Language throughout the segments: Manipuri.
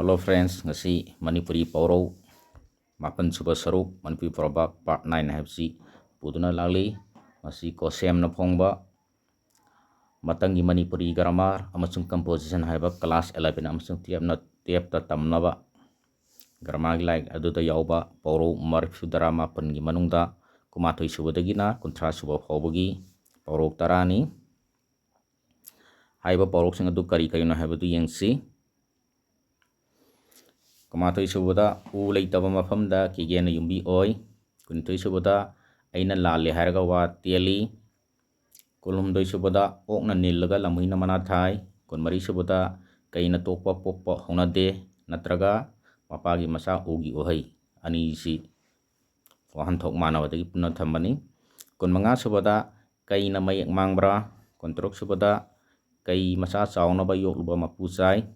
Hello friends, ngasi Manipuri Pauro mapan suba saruk Manipuri Proverb part 9 habsi puduna lali ngasi ko sem na phongba matangi Manipuri grammar amasung composition haiba class 11 amasung tiap ta tamnaba grammar like adu da yauba Pauro marfu drama pangi manungda kumatoi suba dagina kuntra suba phawbagi Pauro tarani haiba Pauro sing adu kari na haiba du yengsi Kumatoi subada u leitaba mafamda kigena yumbi oi kuntoi subada aina lalle haraga wa tiali kulumdoi subada okna nillaga lamuina mana thai kun mari subada kaina tokpa pokpa honade natraga mapagi masa ugi ohai ani si wahan thok manawatagi punna thambani kun manga subada kaina mayak mangbra kun truk subada kai masa chauna ba yok luba mapusai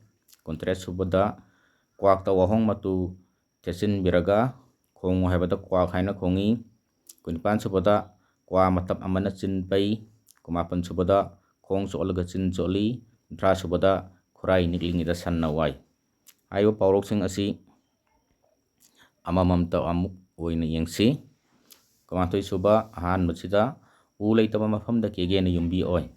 kun tres subada kwak ta wahong matu tesin biraga khong haibada kwak haina khongi kunpan subada kwa matab amana chin pai kumapan subada khong so olaga chin choli dra subada khurai niklingi da sanna wai ayo paurok sing asi amamam ta amuk oina yengsi kumatoi suba han machida u leitaba mafamda kegena yumbi oi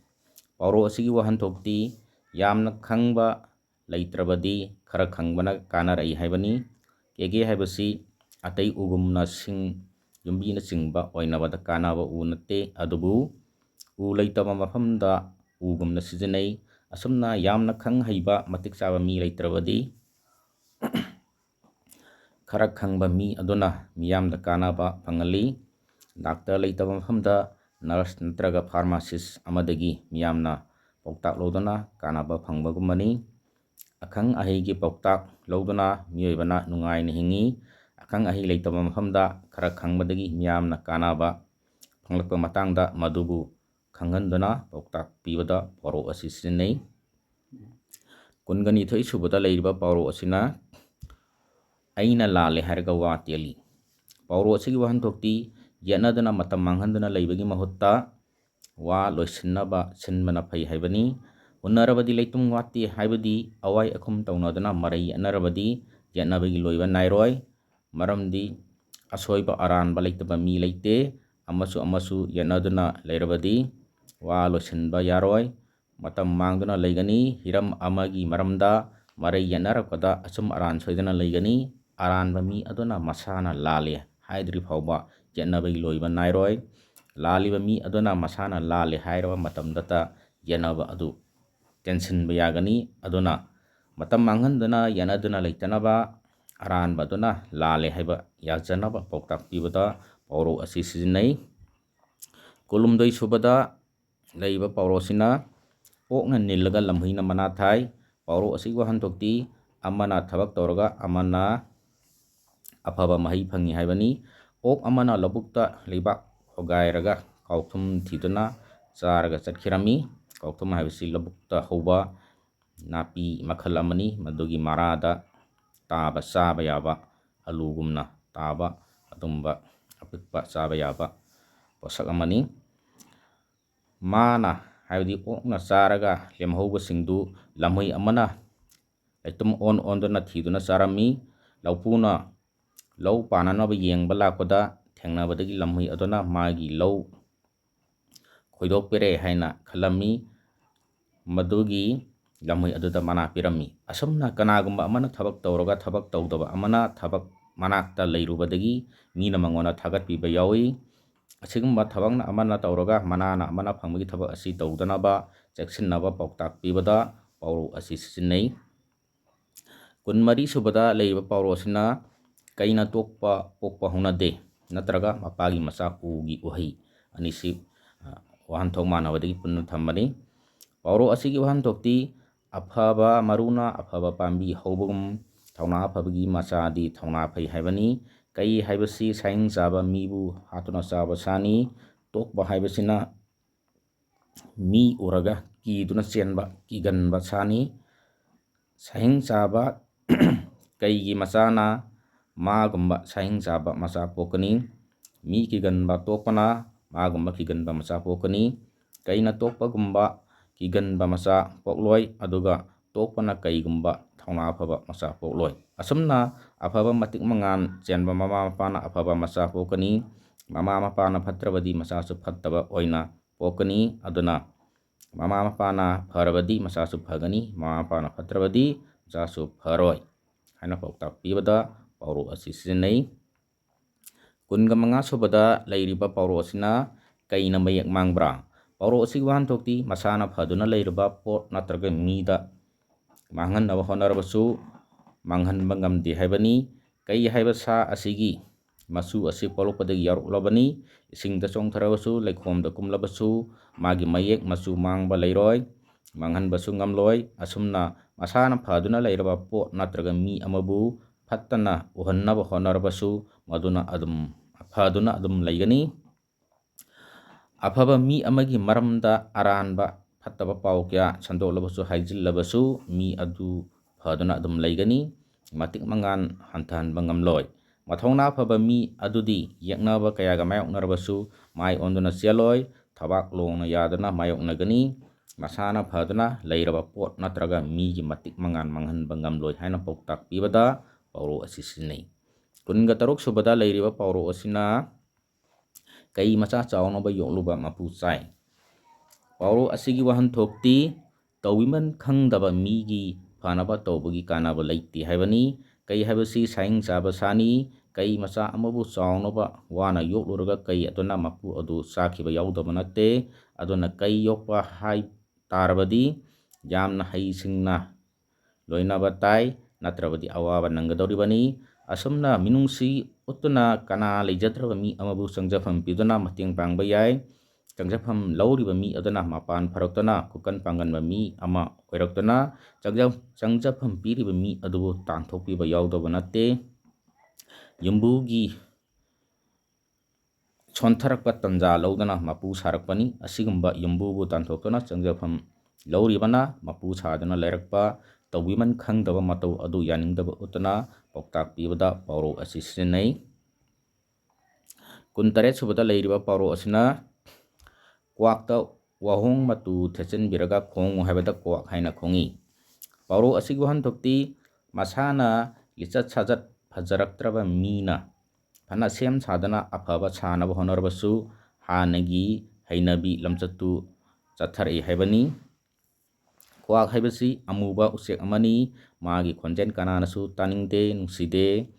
pauro asigi wahan thokti yamna khangba leitrabadi khara khangbana kanarai haibani kege haibasi atai ugumna sing yumbi na chingba oinabada kanaba u natte adubu u leitaba mafamda ugumna sijanai asumna yamna khang haiba matik chaba mi leitrabadi khara khangba mi aduna miyamda kanaba phangali doctor leitaba mafamda nurse natraga pharmacist amadagi miyamna pauktak lodona kanaba phangbagumani akhang ahigi pauktak loduna miyoibana nungaina hingi akhang ahi leitaba mafamda khara khangbadagi miyamna kanaba phanglakpa matangda madubu khanghanduna pauktak pibada paro asi sinai kungani thoi subada leiriba paro asina aina lale harga wa tiali paro asigi wahan thokti yanadana matam manghanduna leibagi mahutta wa loisinnaba sinbana phai haibani unarabadi leitum wati haibadi awai akhum taunadana marai anarabadi yanabagi loiba nairoi maramdi asoiba aranba leitaba mi leite amasu yanaduna leirabadi wa loisinba yaroi matam mangduna leigani hiram amagi maramda marai yanarapkada asum aran soidana leigani aranba mi aduna masana lale haidri phawba yanabagi loiba nairoi laliba mi aduna masana lale hairaba matamdata yanaba adu tension bayagani aduna matam manghanduna yanaduna leitanaba aran baduna lale haiba yajanaba pauktak pibada pauro asi sijinai kulumdoi subada leiba pauro sina okna nillaga lamhuina mana thai pauro asi wahan thokti amana thabak tawraga amana afaba mahai phangi haibani ok amana labukta leibak hogairaga kauthum thiduna charaga chatkirami kauthum haibasi labukta hauba napi makhal amani madugi marada taba chaba yaba alugumna taba atumba apikpa chaba yaba posak amani mana haibadi okna charaga lemhauba singdu lamhui amana leitum ondona thiduna charami laupuna lau pananaba yengba lakpada thengnabadagi lamhui aduna magi lau khoidokpere haina khalami madugi lamhui aduda mana pirami asumna kanagumba amana thabak tawraga thabak tawdaba amana thabak manakta leirubadagi mina mangona thagat piba yawi asigumba thabakna amana tawraga manana amana phangmagi thabak asi tawdanaba cheksinnaba pauktak pibada pauro asi sisinai kunmari subada leiba pauro asina kaina tokpa pokpa hunade natraga mapagi masa ugi uhai anisi wahan thok manawadagi punna thambani pauro asigi wahan thokti afaba maruna afaba pambi haubum thauna afabagi masadi thauna phai haibani kai haibasi saing jaba mibu hatuna jaba sani tokba haibasina mi uraga kiduna chenba kiganba sani saing jaba kaigi masana magumba saing jaba masa pokani mi kiganba tokpana magumba kiganba masa pokani kaina tokpa gumba kiganba masa pokloi aduga tokpana kaigumba ꯊꯧꯅꯥ ꯐꯕ ꯃꯆꯥ ꯄꯣꯛꯂꯣꯏ꯫ ꯑꯁꯨꯝꯅ ꯑꯐꯕ ꯃꯇꯤꯛ ꯃꯉꯥꯟ ꯆꯦꯟꯕ ꯃꯃꯥ ꯃꯄꯥꯅ ꯑꯐꯕ ꯃꯆꯥ ꯄꯣꯛꯀꯅꯤ, ꯃꯃꯥ ꯃꯄꯥꯅ ꯐꯠꯇ꯭ꯔꯕꯗꯤ ꯃꯆꯥꯁꯨ ꯐꯠꯇꯕ ꯑꯣꯏꯅ ꯄꯣꯛꯀꯅꯤ꯫ ꯑꯗꯨꯅ ꯃꯃꯥ ꯃꯄꯥꯅ ꯐꯔꯕꯗꯤ ꯃꯆꯥꯁꯨ ꯐꯒꯅꯤ, ꯃꯃꯥ ꯃꯄꯥꯅ ꯐꯠꯇ꯭ꯔꯕꯗꯤ ꯃꯆꯥꯁꯨ ꯐꯔꯣꯏ ꯍꯥꯏꯅ ꯄꯥꯎꯇꯥꯛ ꯄꯤꯕꯗ ꯄꯥꯎꯔꯧ ꯑꯁꯤ ꯁꯤꯖꯤꯟꯅꯩ꯫ 15 ꯁꯨꯕꯗ ꯂꯩꯔꯤꯕ ꯄꯥꯎꯔꯧ ꯑꯁꯤꯅ ꯀꯩꯅ ꯃꯌꯦꯛ ꯃꯥꯡꯕ꯭ꯔꯥ? ꯄꯥꯎꯔꯧ ꯑꯁꯤꯒꯤ ꯋꯥꯍꯟꯊꯣꯛꯇꯤ ꯃꯁꯥꯅ ꯐꯗꯨꯅ ꯂꯩꯔꯕ ꯄꯣꯠ ꯅꯠꯇ꯭ꯔꯒ ꯃꯤꯗ ꯃꯥꯡꯍꯟꯅꯕ ꯍꯣꯠꯅꯔꯕꯁꯨ ꯃꯥꯡꯍꯟꯕ ꯉꯝꯗꯦ ꯍꯥꯏꯕꯅꯤ꯫ ꯀꯩ ꯍꯥꯏꯕ ꯁꯥ ꯑꯁꯤꯒꯤ ꯃꯆꯨ ꯑꯁꯤ ꯄꯣꯛꯂꯛꯄꯗꯒꯤ ꯌꯥꯎꯔꯛꯂꯕꯅꯤ, ꯏꯁꯤꯡꯗ ꯆꯣꯡꯊꯔꯕꯁꯨ ꯂꯩꯈꯣꯝꯗ ꯀꯨꯝꯂꯕꯁꯨ ꯃꯥꯒꯤ ꯃꯌꯦꯛ ꯃꯆꯨ ꯃꯥꯡꯕ ꯂꯩꯔꯣꯏ, ꯃꯥꯡꯍꯟꯕꯁꯨ ꯉꯝꯂꯣꯏ꯫ ꯑꯁꯨꯝꯅ ꯃꯁꯥꯅ ꯐꯗꯨꯅ ꯂꯩꯔꯕ ꯄꯣꯠ ꯅꯠꯇ꯭ꯔꯒ ꯃꯤ ꯑꯃꯕꯨ ꯐꯠꯇꯅ ꯎꯍꯟꯅꯕ ꯍꯣꯠꯅꯔꯕꯁꯨ ꯃꯗꯨꯅ ꯑꯗꯨꯝ ꯐꯗꯨꯅ ꯑꯗꯨꯝ ꯂꯩꯒꯅꯤ꯫ ꯑꯐꯕ ꯃꯤ ꯑꯃꯒꯤ ꯃꯔꯝꯗ ꯑꯔꯥꯟꯕ ꯐꯠꯇꯕ ꯄꯥꯎ ꯀꯌꯥ ꯁꯟꯗꯣꯛꯂꯕꯁꯨ ꯍꯥꯏꯖꯤꯜꯂꯕꯁꯨ ꯃꯤ ꯑꯗꯨ ꯐꯗꯨꯅ ꯑꯗꯨꯝ ꯂꯩꯒꯅꯤ, ꯃꯇꯤꯛ ꯃꯉꯥꯟ ꯍꯟꯊꯍꯟꯕ ꯉꯝꯂꯣꯏ꯫ ꯃꯊꯧꯅꯥ ꯐꯕ ꯃꯤ ꯑꯗꯨꯗꯤ ꯌꯦꯛꯅꯕ ꯀꯌꯥꯒ ꯃꯥꯌꯣꯛꯅꯔꯕꯁꯨ ꯃꯥꯏ ꯑꯣꯟꯗꯨꯅ ꯆꯦꯜꯂꯣꯏ, ꯊꯕꯥꯛ ꯂꯣꯡꯅ ꯌꯥꯗꯨꯅ ꯃꯥꯌꯣꯛꯅꯒꯅꯤ꯫ ꯃꯁꯥꯅ ꯐꯗꯨꯅ ꯂꯩꯔꯕ ꯄꯣꯠ ꯅꯠꯇ꯭ꯔꯒ ꯃꯤꯒꯤ ꯃꯇꯤꯛ ꯃꯉꯥꯟ ꯃꯥꯡꯍꯟꯕ ꯉꯝꯂꯣꯏ ꯍꯥꯏꯅ ꯄꯥꯎꯇꯥꯛ ꯄꯤꯕꯗ ꯄꯥꯎꯔꯧ ꯑꯁꯤ ꯁꯤꯖꯤꯟꯅꯩ꯫ 13 ꯁꯨꯕꯗ ꯂꯩꯔꯤꯕ ꯄꯥꯎꯔꯧ ꯑꯁꯤꯅ ꯀꯩ ꯃꯆꯥ ꯆꯥꯎꯅꯕ ꯌꯣꯛꯂꯨꯕ ꯃꯄꯨ ꯆꯥꯏ? ꯄꯥꯎꯔꯧ ꯑꯁꯤꯒꯤ ꯋꯥꯍꯟꯊꯣꯛꯇꯤ ꯇꯧꯕꯤꯃꯟ ꯈꯪꯗꯕ ꯃꯤꯒꯤ ꯐꯅꯕ ꯇꯧꯕꯒꯤ ꯀꯥꯟꯅꯕ ꯂꯩꯇꯦ ꯍꯥꯏꯕꯅꯤ꯫ ꯀꯩ ꯍꯥꯏꯕꯁꯤ ꯁꯥꯍꯤꯡ ꯆꯥꯕ ꯁꯥꯅꯤ꯫ ꯀꯩ ꯃꯆꯥ ꯑꯃꯕꯨ ꯆꯥꯎꯅꯕ ꯋꯥꯅ ꯌꯣꯛꯂꯨꯔꯒ ꯀꯩ ꯑꯗꯨꯅ ꯃꯄꯨ ꯑꯗꯨ ꯆꯥꯈꯤꯕ ꯌꯥꯎꯗꯕ ꯅꯠꯇꯦ꯫ ꯑꯗꯨꯅ ꯀꯩ ꯌꯣꯛꯄ ꯍꯥꯏ ꯇꯥꯔꯕꯗꯤ ꯌꯥꯝꯅ ꯍꯩꯁꯤꯡꯅ ꯂꯣꯏꯅꯕ ꯇꯥꯏ, ꯅꯠꯇ꯭ꯔꯕꯗꯤ ꯑꯋꯥꯕ ꯅꯪꯒꯗꯧꯔꯤꯕꯅꯤ꯫ ꯑꯁꯨꯝꯅ ꯃꯤꯅꯨꯡꯁꯤ ꯎꯠꯇꯨꯅ ꯀꯅꯥ ꯂꯩꯖꯗ꯭ꯔꯕ ꯃꯤ ꯑꯃꯕꯨ ꯆꯪꯖꯐꯝ ꯄꯤꯗꯨꯅ ꯃꯇꯦꯡ ꯄꯥꯡꯕ ꯌꯥꯏ꯫ ꯆꯪꯖꯐꯝ ꯂꯧꯔꯤꯕ ꯃꯤ ꯑꯗꯨꯅ ꯃꯄꯥꯟ ꯐꯔꯛꯇꯨꯅ ꯈꯨꯀꯟ ꯄꯥꯡꯒꯟꯕ ꯃꯤ ꯑꯃ ꯑꯣꯏꯔꯛꯇꯨꯅ ꯆꯪꯖꯐꯝ ꯄꯤꯔꯤꯕ ꯃꯤ ꯑꯗꯨꯕꯨ ꯇꯥꯟꯊꯣꯛꯄꯤꯕ ꯌꯥꯎꯗꯕ ꯅꯠꯇꯦ꯫ ꯌꯨꯝꯕꯨꯒꯤ ꯁꯣꯟꯊꯔꯛꯄ ꯇꯟꯖꯥ ꯂꯧꯗꯨꯅ ꯃꯄꯨ ꯁꯥꯔꯛꯄꯅꯤ꯫ ꯑꯁꯤꯒꯨꯝꯕ ꯌꯨꯝꯕꯨꯕꯨ ꯇꯥꯟꯊꯣꯛꯇꯨꯅ ꯆꯪꯖꯐꯝ ꯂꯧꯔꯤꯕꯅ ꯃꯄꯨ ꯁꯥꯗꯨꯅ ꯂꯩꯔꯛꯄ ꯇꯧꯕꯤꯃꯟ ꯈꯪꯗꯕ ꯃꯇꯧ ꯑꯗꯨ ꯌꯥꯅꯤꯡꯗꯕ ꯎꯠꯇꯨꯅ ꯄꯥꯎꯇꯥꯛ ꯄꯤꯕꯗ ꯄꯥꯎꯔꯧ ꯑꯁꯤ ꯁꯤꯖꯤꯟꯅꯩ꯫ 18 ꯁꯨꯕꯗ ꯂꯩꯔꯤꯕ ꯄꯥꯎꯔꯧ ꯑꯁꯤꯅ ꯀ꯭ꯋꯥꯛꯇ ꯋꯥꯍꯣꯡ ꯃꯇꯨ ꯊꯦꯠꯆꯤꯟꯕꯤꯔꯒ ꯈꯣꯡꯉꯨ ꯍꯥꯏꯕꯗ ꯀ꯭ꯋꯥꯛ ꯍꯥꯏꯅ ꯈꯣꯡꯉꯤ꯫ ꯄꯥꯎꯔꯧ ꯑꯁꯤꯒꯤ ꯋꯥꯍꯟꯊꯣꯛꯇꯤ ꯃꯁꯥꯅ ꯂꯤꯆꯠ ꯁꯥꯖꯠ ꯐꯖꯔꯛꯇ꯭ꯔꯕ ꯃꯤꯅ ꯐꯅ ꯁꯦꯝ ꯁꯥꯗꯅ ꯑꯐꯕ ꯁꯥꯅꯕ ꯍꯣꯠꯅꯔꯕꯁꯨ ꯍꯥꯟꯅꯒꯤ ꯍꯩꯅꯕꯤ ꯂꯝꯆꯠꯇꯨ ꯆꯠꯊꯔꯛꯏ ꯍꯥꯏꯕꯅꯤ꯫ ꯀ꯭ꯋꯥꯛ ꯍꯥꯏꯕꯁꯤ ꯑꯃꯨꯕ ꯎꯆꯦꯛ ꯑꯃꯅꯤ, ꯃꯥꯒꯤ ꯈꯣꯟꯖꯦꯜ ꯀꯅꯥꯅꯁꯨ ꯇꯥꯅꯤꯡꯗꯦ, ꯅꯨꯡꯁꯤꯗꯦ꯫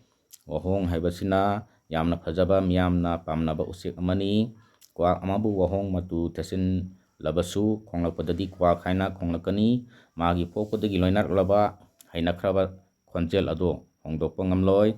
ꯋꯥꯍꯣꯡ ꯍꯥꯏꯕꯁꯤꯅ ꯌꯥꯝꯅ ꯐꯖꯕ ꯃꯤꯌꯥꯝꯅ ꯄꯥꯝꯅꯕ ꯎꯆꯦꯛ ꯑꯃꯅꯤ꯫ ꯀ꯭ꯋꯥꯛ ꯑꯃꯕꯨ ꯋꯥꯍꯣꯡ ꯃꯇꯨ ꯊꯦꯠꯆꯤꯜꯂꯕꯁꯨ ꯈꯣꯡꯂꯛꯄꯗꯗꯤ ꯀ꯭ꯋꯥꯛ ꯍꯥꯏꯅ ꯈꯣꯡꯂꯛꯀꯅꯤ꯫ ꯃꯥꯒꯤ ꯄꯣꯛꯄꯗꯒꯤ ꯂꯣꯏꯅꯔꯛꯂꯕ ꯍꯩꯅꯈ꯭ꯔꯕ ꯈꯣꯟꯖꯦꯜ ꯑꯗꯨ ꯍꯣꯡꯗꯣꯛꯄ ꯉꯝꯂꯣꯏ꯫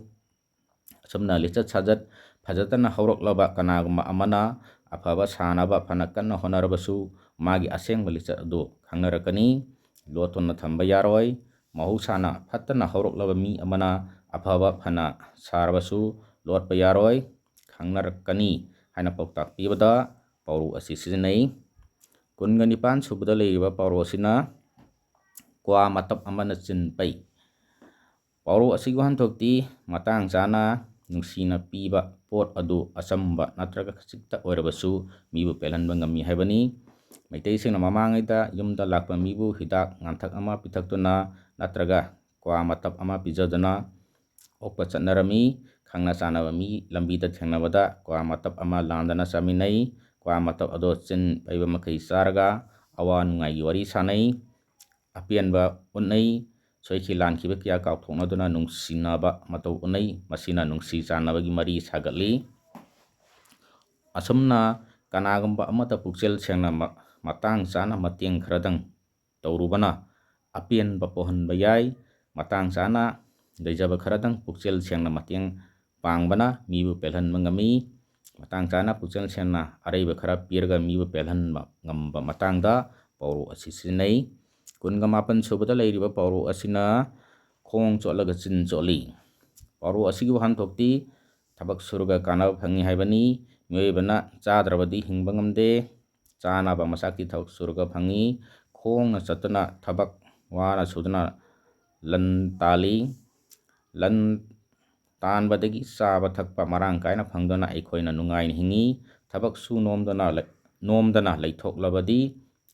ꯑꯁꯨꯝꯅ ꯂꯤꯆꯠ ꯁꯥꯖꯠ ꯐꯖꯗꯅ ꯍꯧꯔꯛꯂꯕ ꯀꯅꯥꯒꯨꯝꯕ ꯑꯃꯅ ꯑꯐꯕ ꯁꯥꯅꯕ ꯐꯅ ꯀꯟꯅ ꯍꯣꯠꯅꯔꯕꯁꯨ ꯃꯥꯒꯤ ꯑꯁꯦꯡꯕ ꯂꯤꯆꯠ ꯑꯗꯨ ꯈꯪꯅꯔꯛꯀꯅꯤ, ꯂꯣꯠꯇꯨꯅ ꯊꯝꯕ ꯌꯥꯔꯣꯏ꯫ ꯃꯍꯧꯁꯥꯅ ꯐꯠꯇꯅ ꯍꯧꯔꯛꯂꯕ ꯃꯤ ꯑꯃꯅ ꯑꯐꯕ ꯐꯅ ꯁꯥꯔꯕꯁꯨ ꯂꯣꯠꯄ ꯌꯥꯔꯣꯏ, ꯈꯪꯅꯔꯛꯀꯅꯤ ꯍꯥꯏꯅ ꯄꯥꯎꯇꯥꯛ ꯄꯤꯕꯗ ꯄꯥꯎꯔꯧ ꯑꯁꯤ ꯁꯤꯖꯤꯟꯅꯩ꯫ 19 ꯁꯨꯕꯗ ꯂꯩꯔꯤꯕ ꯄꯥꯎꯔꯧ ꯑꯁꯤꯅ ꯀ꯭ꯋꯥ ꯃꯇꯞ ꯑꯃꯅ ꯆꯤꯟ ꯄꯩ꯫ ꯄꯥꯎꯔꯧ ꯑꯁꯤꯒꯤ ꯋꯥꯍꯟꯊꯣꯛꯇꯤ ꯃꯇꯥꯡ ꯆꯥꯅ ꯅꯨꯡꯁꯤꯅ ꯄꯤꯕ ꯄꯣꯠ ꯑꯗꯨ ꯑꯆꯝꯕ ꯅꯠꯇ꯭ꯔꯒ ꯈꯖꯤꯛꯇ ꯑꯣꯏꯔꯕꯁꯨ ꯃꯤꯕꯨ ꯄꯦꯜꯍꯟꯕ ꯉꯝꯃꯤ ꯍꯥꯏꯕꯅꯤ꯫ ꯃꯩꯇꯩꯁꯤꯡꯅ ꯃꯃꯥꯡꯉꯩꯗ ꯌꯨꯝꯗ ꯂꯥꯛꯄ ꯃꯤꯕꯨ ꯍꯤꯗꯥꯛ ꯂꯥꯡꯊꯛ ꯑꯃ ꯄꯤꯊꯛꯇꯨꯅ ꯅꯠꯇ꯭ꯔꯒ ꯀ꯭ꯋꯥ ꯃꯇꯞ ꯑꯃ ꯄꯤꯖꯗꯨꯅ ꯑꯣꯛꯄ ꯆꯠꯅꯔꯝꯃꯤ꯫ ꯈꯪꯅ ꯆꯥꯟꯅꯕ ꯃꯤ ꯂꯝꯕꯤꯗ ꯊꯦꯡꯅꯕꯗ ꯀ꯭ꯋꯥ ꯃꯇꯞ ꯑꯃ ꯂꯥꯟꯗꯅ ꯆꯥꯃꯤꯟꯅꯩ꯫ ꯀ꯭ꯋꯥ ꯃꯇꯞ ꯑꯗꯣ ꯆꯤꯟ ꯄꯩꯕ ꯃꯈꯩ ꯆꯥꯔꯒ ꯑꯋꯥ ꯅꯨꯡꯉꯥꯏꯒꯤ ꯋꯥꯔꯤ ꯁꯥꯅꯩ, ꯑꯄꯦꯟꯕ ꯎꯠꯅꯩ, ꯁꯣꯏꯈꯤ ꯂꯥꯟꯈꯤꯕ ꯀꯌꯥ ꯀꯥꯎꯊꯣꯛꯅꯗꯨꯅ ꯅꯨꯡꯁꯤꯅꯕ ꯃꯇꯧ ꯎꯠꯅꯩ꯫ ꯃꯁꯤꯅ ꯅꯨꯡꯁꯤ ꯆꯥꯟꯅꯕꯒꯤ ꯃꯔꯤ ꯁꯥꯒꯠꯂꯤ꯫ ꯑꯁꯨꯝꯅ ꯀꯅꯥꯒꯨꯝꯕ ꯑꯃꯗ ꯄꯨꯛꯆꯦꯜ ꯁꯦꯡꯅ ꯃꯇꯥꯡ ꯆꯥꯅ ꯃꯇꯦꯡ ꯈꯔꯗꯪ ꯇꯧꯔꯨꯕꯅ ꯑꯄꯦꯟꯕ ꯄꯣꯛꯍꯟꯕ ꯌꯥꯏ꯫ ꯃꯇꯥꯡ ꯆꯥꯅ ꯂꯩꯖꯕ ꯈꯔꯗꯪ ꯄꯨꯛꯆꯦꯜ ꯁꯦꯡꯅ ꯃꯇꯦꯡ ꯄꯥꯡꯕꯅ ꯃꯤꯕꯨ ꯄꯦꯜꯍꯟꯕ ꯉꯝꯃꯤ꯫ ꯃꯇꯥꯡ ꯆꯥꯅ ꯄꯨꯛꯆꯦꯜ ꯁꯦꯡꯅ ꯑꯔꯩꯕ ꯈꯔ ꯄꯤꯔꯒ ꯃꯤꯕꯨ ꯄꯦꯜꯍꯟꯕ ꯉꯝꯕ ꯃꯇꯥꯡꯗ ꯄꯥꯎꯔꯧ ꯑꯁꯤ ꯁꯤꯖꯤꯟꯅꯩ꯫ 19 ꯁꯨꯕꯗ ꯂꯩꯔꯤꯕ ꯄꯥꯎꯔꯧ ꯑꯁꯤꯅ ꯈꯣꯡ ꯆꯣꯠꯂꯒ ꯆꯤꯟ ꯆꯣꯠꯂꯤ꯫ ꯄꯥꯎꯔꯧ ꯑꯁꯤꯒꯤ ꯋꯥꯍꯟꯊꯣꯛꯇꯤ ꯊꯕꯛ ꯁꯨꯔꯒ ꯀꯥꯟꯅꯕ ꯐꯪꯉꯤ ꯍꯥꯏꯕꯅꯤ꯫ ꯃꯤꯑꯣꯏꯕꯅ ꯆꯥꯗ꯭ꯔꯕꯗꯤ ꯍꯤꯡꯕ ꯉꯝꯗꯦ, ꯆꯥꯅꯕ ꯃꯆꯥꯛꯇꯤ ꯊꯕꯛ ꯁꯨꯔꯒ ꯐꯪꯉꯤ꯫ ꯈꯣꯡꯅ ꯆꯠꯇꯨꯅ ꯊꯕꯛ ꯋꯥꯅ ꯁꯨꯗꯨꯅ ꯂꯟ ꯇꯥꯜꯂꯤ꯫ ꯂꯟ ꯇꯥꯟꯕꯗꯒꯤ ꯆꯥꯕ ꯊꯛꯄ ꯃꯔꯥꯡ ꯀꯥꯏꯅ ꯐꯪꯗꯨꯅ ꯑꯩꯈꯣꯏꯅ ꯅꯨꯡꯉꯥꯏꯅ ꯍꯤꯡꯉꯤ꯫ ꯊꯕꯛ ꯁꯨ ꯅꯣꯝꯗꯅ ꯂꯩꯊꯣꯛꯂꯕꯗꯤ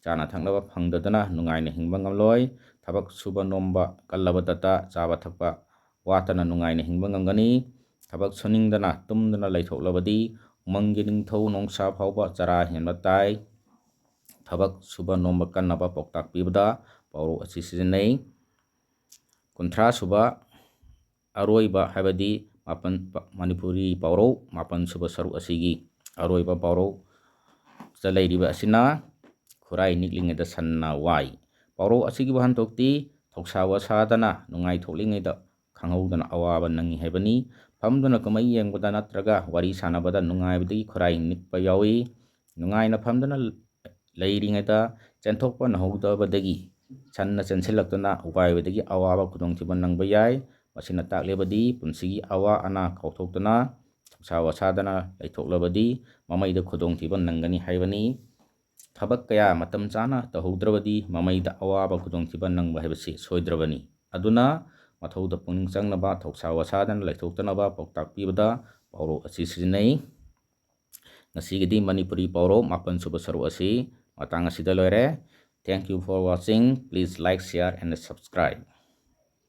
ꯆꯥꯅ ꯊꯛꯅꯕ ꯐꯪꯗꯗꯨꯅ ꯅꯨꯡꯉꯥꯏꯅ ꯍꯤꯡꯕ ꯉꯝꯂꯣꯏ꯫ ꯊꯕꯛ ꯁꯨꯕ ꯅꯣꯝꯕ ꯀꯜꯂꯕꯗꯇ ꯆꯥꯕ ꯊꯛꯄ ꯋꯥꯠꯇꯅ ꯅꯨꯡꯉꯥꯏꯅ ꯍꯤꯡꯕ ꯉꯝꯒꯅꯤ. ꯊꯕꯛ ꯁꯨꯅꯤꯡꯗꯅ ꯇꯨꯝꯗꯅ ꯂꯩꯊꯣꯛꯂꯕꯗꯤ ꯎꯃꯪꯒꯤ ꯅꯤꯡꯊꯧ ꯅꯣꯡꯁꯥ ꯐꯥꯎꯕ ꯆꯔꯥ ꯍꯦꯟꯕ ꯇꯥꯏ. ꯊꯕꯛ ꯁꯨꯕ ꯅꯣꯝꯕ ꯀꯟꯅꯕ ꯄꯥꯎꯇꯥꯛ ꯄꯤꯕꯗ ꯄꯥꯎꯔꯧ ꯑꯁꯤ ꯁꯤꯖꯤꯟꯅꯩ. 30ꯁꯨꯕ ꯑꯔꯣꯏꯕ ꯍꯥꯏꯕꯗꯤ ꯃꯅꯤꯄꯨꯔꯤ ꯄꯥꯎꯔꯧ 7ꯁꯨꯕ ꯁꯔꯨꯛ ꯑꯁꯤꯒꯤ ꯑꯔꯣꯏꯕ ꯄꯥꯎꯔꯧꯗ ꯂꯩꯔꯤꯕ ꯑꯁꯤꯅ ꯈꯨꯔꯥꯏ ꯅꯤꯛꯂꯤꯉꯩꯗ ꯁꯟꯅ ꯋꯥꯏ. ꯄꯥꯎꯔꯧ ꯑꯁꯤꯒꯤ ꯋꯥꯍꯟꯊꯣꯛꯇꯤ ꯊꯧꯁꯥ ꯋꯥꯁꯥꯗꯅ ꯅꯨꯡꯉꯥꯏꯊꯣꯛꯂꯤꯉꯩꯗ ꯈꯪꯍꯧꯗꯅ ꯑꯋꯥꯕ ꯅꯪꯉꯤ ꯍꯥꯏꯕꯅꯤ. ꯐꯝꯗꯨꯅ ꯀꯨꯝꯍꯩ ꯌꯦꯡꯕꯗ ꯅꯠꯇ꯭ꯔꯒ ꯋꯥꯔꯤ ꯁꯥꯟꯅꯕꯗ ꯅꯨꯡꯉꯥꯏꯕꯗꯒꯤ ꯈꯨꯔꯥꯏ ꯅꯤꯛꯄ ꯌꯥꯎꯏ. ꯅꯨꯡꯉꯥꯏꯅ ꯐꯝꯗꯨꯅ ꯂꯩꯔꯤꯉꯩꯗ ꯆꯦꯟꯊꯣꯛꯄ ꯅꯪꯍꯧꯗꯕꯗꯒꯤ ꯁꯟꯅ ꯆꯦꯟꯁꯤꯜꯂꯛꯇꯨꯅ ꯋꯥꯏꯕꯗꯒꯤ ꯑꯋꯥꯕ ꯈꯨꯗꯣꯡꯊꯤꯕ ꯅꯪꯕ ꯌꯥꯏ. ꯃꯁꯤꯅ ꯇꯥꯛꯂꯤꯕꯗꯤ ꯄꯨꯟꯁꯤꯒꯤ ꯑꯋꯥ ꯑꯅꯥ ꯀꯥꯎꯊꯣꯛꯇꯨꯅ ꯊꯧꯁꯥ ꯋꯥꯁꯥꯗꯅ ꯂꯩꯊꯣꯛꯂꯕꯗꯤ ꯃꯃꯩꯗ ꯈꯨꯗꯣꯡꯊꯤꯕ ꯅꯪꯒꯅꯤ ꯍꯥꯏꯕꯅꯤ. ꯊꯕꯛ 그야 ꯃꯇꯝ ꯆꯥꯅ ꯇꯧꯍꯧꯗ꯭ꯔꯕꯗꯤ ꯃꯃꯩꯗ ꯑꯋꯥꯕ ꯈꯨꯗꯣꯡꯊꯤꯕ ꯅꯪꯕ ꯍꯥꯏꯕꯁꯤ ꯁꯣꯏꯗ꯭ꯔꯕꯅꯤ. ꯑꯗꯨꯅ ꯃꯊꯧꯗ ꯄꯨꯛꯅꯤꯡ ꯆꯪꯅꯕ ꯊꯧꯁꯥ ꯋꯥꯁꯥꯗꯅ ꯂꯩꯊꯣꯛꯇꯅꯕ ꯄꯥꯎꯇꯥꯛ ꯄꯤꯕꯗ ꯄꯥꯎꯔꯧ ꯑꯁꯤ ꯁꯤꯖꯤꯟꯅꯩ. ꯉꯁꯤꯒꯤꯗꯤ ꯃꯅꯤꯄꯨꯔꯤ ꯄꯥꯎꯔꯧ 7ꯁꯨꯕ ꯁꯔꯨꯛ ꯑꯁꯤ ꯃꯇꯥꯡ ꯑꯁꯤꯗ ꯂꯣꯏꯔꯦ. Thank you for watching. Please like, share and subscribe.